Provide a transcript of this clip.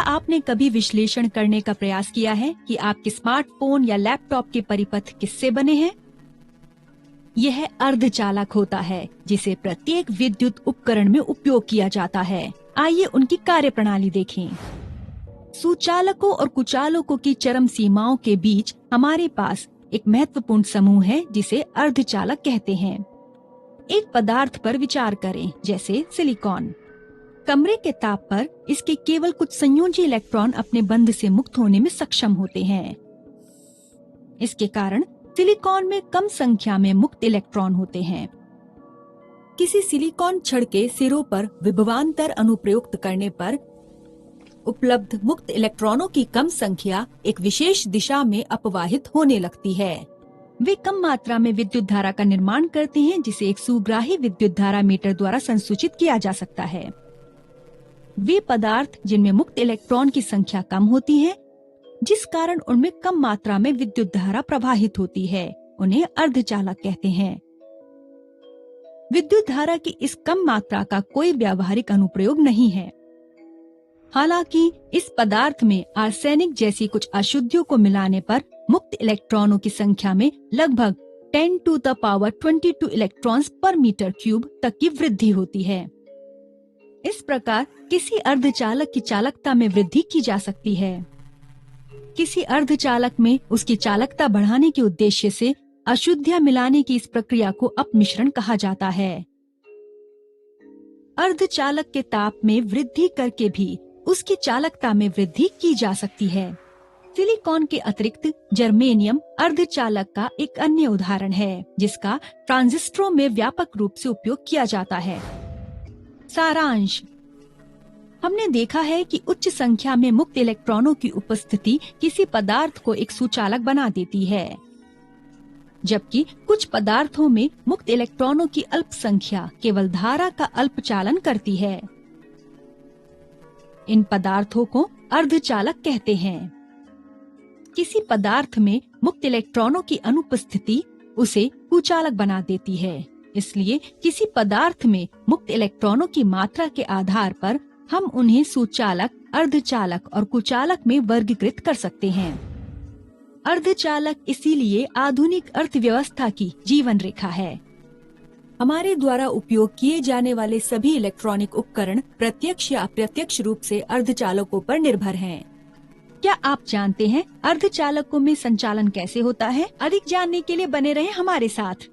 आपने कभी विश्लेषण करने का प्रयास किया है कि आपके स्मार्टफोन या लैपटॉप के परिपथ किससे बने हैं? यह अर्धचालक होता है जिसे प्रत्येक विद्युत उपकरण में उपयोग किया जाता है। आइए उनकी कार्यप्रणाली देखें। सुचालकों और कुचालकों की चरम सीमाओं के बीच हमारे पास एक महत्वपूर्ण समूह है जिसे अर्धचालक कहते हैं। एक पदार्थ पर विचार करें, जैसे सिलिकॉन। कमरे के ताप पर इसके केवल कुछ संयोजी इलेक्ट्रॉन अपने बंध से मुक्त होने में सक्षम होते हैं। इसके कारण सिलिकॉन में कम संख्या में मुक्त इलेक्ट्रॉन होते हैं। किसी सिलिकॉन छड़ के सिरों पर विभवांतर अनुप्रयुक्त करने पर उपलब्ध मुक्त इलेक्ट्रॉनों की कम संख्या एक विशेष दिशा में अपवाहित होने लगती है। वे कम मात्रा में विद्युत धारा का निर्माण करते हैं जिसे एक सुग्राही विद्युत धारा मीटर द्वारा संसूचित किया जा सकता है। वे पदार्थ जिनमें मुक्त इलेक्ट्रॉन की संख्या कम होती है, जिस कारण उनमें कम मात्रा में विद्युत धारा प्रवाहित होती है, उन्हें अर्धचालक कहते हैं। विद्युत धारा की इस कम मात्रा का कोई व्यावहारिक अनुप्रयोग नहीं है। हालांकि इस पदार्थ में आर्सेनिक जैसी कुछ अशुद्धियों को मिलाने पर मुक्त इलेक्ट्रॉनों की संख्या में लगभग 10⁻22 इलेक्ट्रॉन्स पर मीटर क्यूब तक की वृद्धि होती है। इस प्रकार किसी अर्धचालक की चालकता में वृद्धि की जा सकती है। किसी अर्धचालक में उसकी चालकता बढ़ाने के उद्देश्य से अशुद्धियां मिलाने की इस प्रक्रिया को अपमिश्रण कहा जाता है। अर्धचालक के ताप में वृद्धि करके भी उसकी चालकता में वृद्धि की जा सकती है। सिलिकॉन के अतिरिक्त जर्मेनियम अर्धचालक का एक अन्य उदाहरण है, जिसका ट्रांजिस्टरों में व्यापक रूप से उपयोग किया जाता है। सारांश: हमने देखा है कि उच्च संख्या में मुक्त इलेक्ट्रॉनों की उपस्थिति किसी पदार्थ को एक सुचालक बना देती है, जबकि कुछ पदार्थों में मुक्त इलेक्ट्रॉनों की अल्प संख्या केवल धारा का अल्पचालन करती है। इन पदार्थों को अर्धचालक कहते हैं। किसी पदार्थ में मुक्त इलेक्ट्रॉनों की अनुपस्थिति उसे कुचालक बना देती है। इसलिए किसी पदार्थ में मुक्त इलेक्ट्रॉनों की मात्रा के आधार पर हम उन्हें सुचालक, अर्धचालक और कुचालक में वर्गीकृत कर सकते हैं। अर्धचालक इसीलिए आधुनिक अर्थव्यवस्था की जीवन रेखा है। हमारे द्वारा उपयोग किए जाने वाले सभी इलेक्ट्रॉनिक उपकरण प्रत्यक्ष या अप्रत्यक्ष रूप से अर्धचालकों पर निर्भर हैं। क्या आप जानते हैं अर्धचालकों में संचालन कैसे होता है? अधिक जानने के लिए बने रहें हमारे साथ।